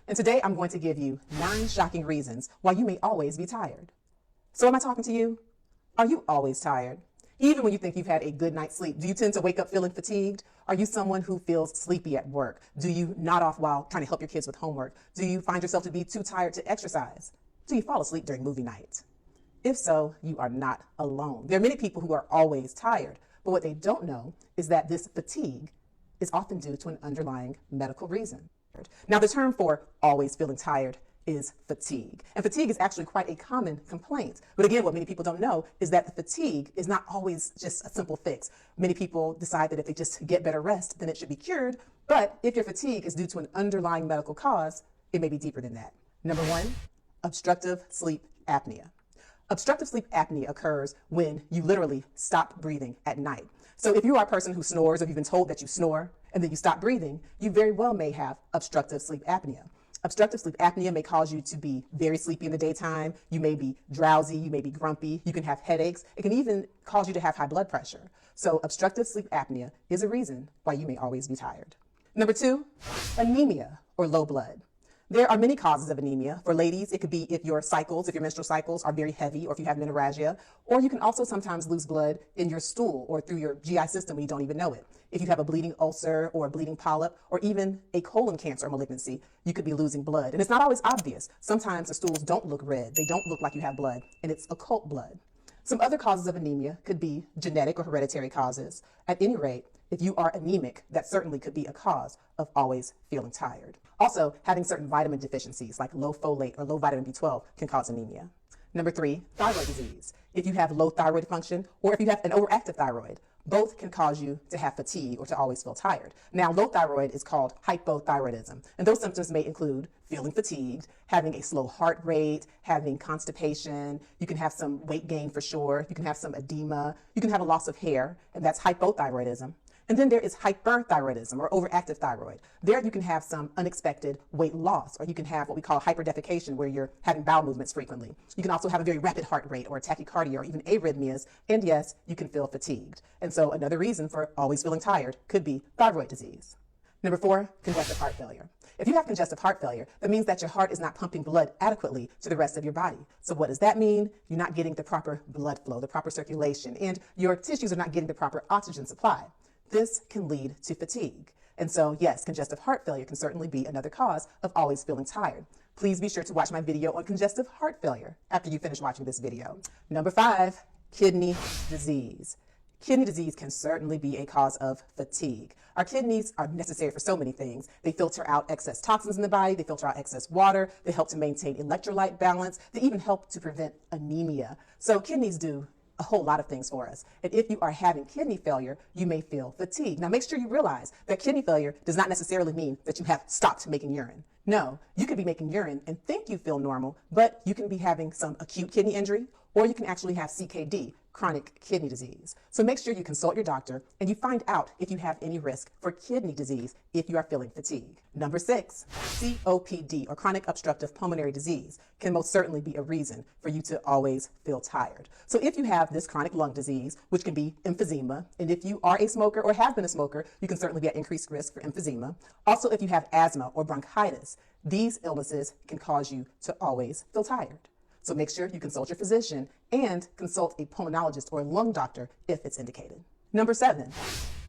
And today I'm going to give you 9 shocking reasons why you may always be tired. So am I talking to you? Are you always tired? Even when you think you've had a good night's sleep, do you tend to wake up feeling fatigued? Are you someone who feels sleepy at work? Do you nod off while trying to help your kids with homework? Do you find yourself to be too tired to exercise? Do you fall asleep during movie night? If so, you are not alone. There are many people who are always tired, but what they don't know is that this fatigue is often due to an underlying medical reason. Now, the term for always feeling tired is fatigue. And fatigue is actually quite a common complaint. But again, what many people don't know is that the fatigue is not always just a simple fix. Many people decide that if they just get better rest, then it should be cured. But if your fatigue is due to an underlying medical cause, it may be deeper than that. Number 1, obstructive sleep apnea. Obstructive sleep apnea occurs when you literally stop breathing at night. So if you are a person who snores, or you've been told that you snore and then you stop breathing, you very well may have obstructive sleep apnea. Obstructive sleep apnea may cause you to be very sleepy in the daytime. You may be drowsy, you may be grumpy, you can have headaches. It can even cause you to have high blood pressure. So obstructive sleep apnea is a reason why you may always be tired. Number 2, anemia or low blood. There are many causes of anemia. For ladies, it could be if your menstrual cycles are very heavy, or if you have menorrhagia, or you can also sometimes lose blood in your stool or through your GI system when you don't even know it. If you have a bleeding ulcer or a bleeding polyp, or even a colon cancer malignancy, you could be losing blood. And it's not always obvious. Sometimes the stools don't look red. They don't look like you have blood, and it's occult blood. Some other causes of anemia could be genetic or hereditary causes. At any rate, if you are anemic, that certainly could be a cause of always feeling tired. Also, having certain vitamin deficiencies like low folate or low vitamin B12 can cause anemia. Number 3, thyroid disease. If you have low thyroid function, or if you have an overactive thyroid, both can cause you to have fatigue or to always feel tired. Now, low thyroid is called hypothyroidism, and those symptoms may include feeling fatigued, having a slow heart rate, having constipation. You can have some weight gain for sure. You can have some edema. You can have a loss of hair, and that's hypothyroidism. And then there is hyperthyroidism or overactive thyroid. There you can have some unexpected weight loss, or you can have what we call hyperdefecation, where you're having bowel movements frequently. You can also have a very rapid heart rate or tachycardia or even arrhythmias. And yes, you can feel fatigued. And so another reason for always feeling tired could be thyroid disease. Number 4, congestive heart failure. If you have congestive heart failure, that means that your heart is not pumping blood adequately to the rest of your body. So what does that mean? You're not getting the proper blood flow, the proper circulation, and your tissues are not getting the proper oxygen supply. This can lead to fatigue. And so, yes, congestive heart failure can certainly be another cause of always feeling tired. Please be sure to watch my video on congestive heart failure after you finish watching this video. Number 5, kidney disease. Kidney disease can certainly be a cause of fatigue. Our kidneys are necessary for so many things. They filter out excess toxins in the body, they filter out excess water, they help to maintain electrolyte balance, they even help to prevent anemia. So kidneys do a whole lot of things for us. And if you are having kidney failure, you may feel fatigue. Now, make sure you realize that kidney failure does not necessarily mean that you have stopped making urine. No, you could be making urine and think you feel normal, but you can be having some acute kidney injury, or you can actually have CKD, chronic kidney disease. So make sure you consult your doctor and you find out if you have any risk for kidney disease if you are feeling fatigue. Number 6, COPD, or chronic obstructive pulmonary disease, can most certainly be a reason for you to always feel tired. So if you have this chronic lung disease, which can be emphysema, and if you are a smoker or have been a smoker, you can certainly be at increased risk for emphysema. Also, if you have asthma or bronchitis, these illnesses can cause you to always feel tired. So make sure you consult your physician and consult a pulmonologist or a lung doctor if it's indicated. Number 7,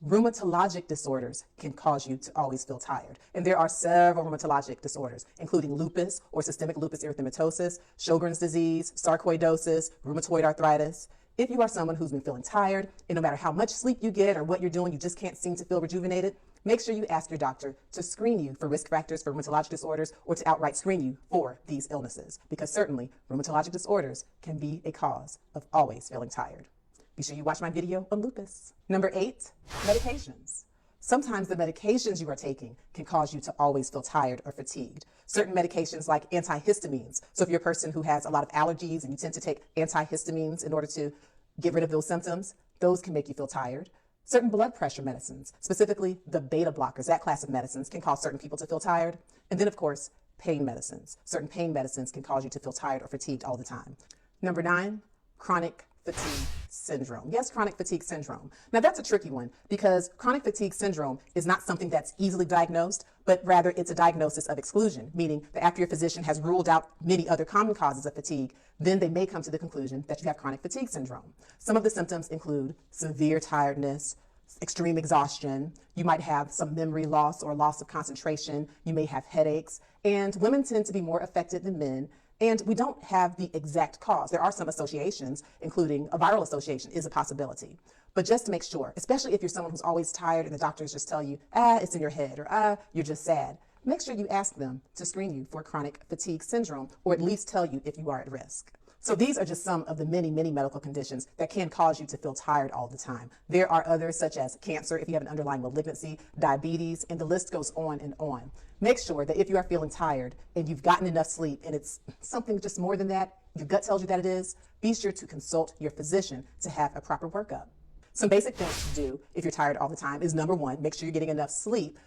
rheumatologic disorders can cause you to always feel tired. And there are several rheumatologic disorders, including lupus or systemic lupus erythematosus, Sjogren's disease, sarcoidosis, rheumatoid arthritis. If you are someone who's been feeling tired, and no matter how much sleep you get or what you're doing, you just can't seem to feel rejuvenated, make sure you ask your doctor to screen you for risk factors for rheumatologic disorders, or to outright screen you for these illnesses, because certainly rheumatologic disorders can be a cause of always feeling tired. Be sure you watch my video on lupus. Number 8, medications. Sometimes the medications you are taking can cause you to always feel tired or fatigued. Certain medications like antihistamines. So if you're a person who has a lot of allergies and you tend to take antihistamines in order to get rid of those symptoms, those can make you feel tired. Certain blood pressure medicines, specifically the beta blockers, that class of medicines, can cause certain people to feel tired. And then, of course, pain medicines. Certain pain medicines can cause you to feel tired or fatigued all the time. Number 9, chronic fatigue syndrome. Yes, chronic fatigue syndrome. Now that's a tricky one because chronic fatigue syndrome is not something that's easily diagnosed, but rather it's a diagnosis of exclusion, meaning that after your physician has ruled out many other common causes of fatigue, then they may come to the conclusion that you have chronic fatigue syndrome. Some of the symptoms include severe tiredness, extreme exhaustion. You might have some memory loss or loss of concentration. You may have headaches, and women tend to be more affected than men. And we don't have the exact cause. There are some associations, including a viral association is a possibility. But just to make sure, especially if you're someone who's always tired and the doctors just tell you, it's in your head, or you're just sad, make sure you ask them to screen you for chronic fatigue syndrome, or at least tell you if you are at risk. So these are just some of the many, many medical conditions that can cause you to feel tired all the time. There are others such as cancer, if you have an underlying malignancy, diabetes, and the list goes on and on. Make sure that if you are feeling tired and you've gotten enough sleep and it's something just more than that, your gut tells you that it is, be sure to consult your physician to have a proper workup. Some basic things to do if you're tired all the time is number one, make sure you're getting enough sleep.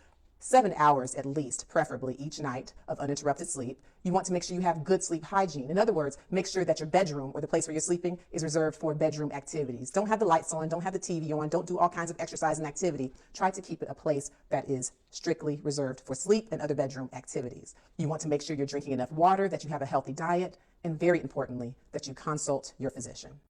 7 hours at least, preferably each night of uninterrupted sleep. You want to make sure you have good sleep hygiene. In other words, make sure that your bedroom or the place where you're sleeping is reserved for bedroom activities. Don't have the lights on, don't have the TV on, don't do all kinds of exercise and activity. Try to keep it a place that is strictly reserved for sleep and other bedroom activities. You want to make sure you're drinking enough water, that you have a healthy diet, and very importantly, that you consult your physician.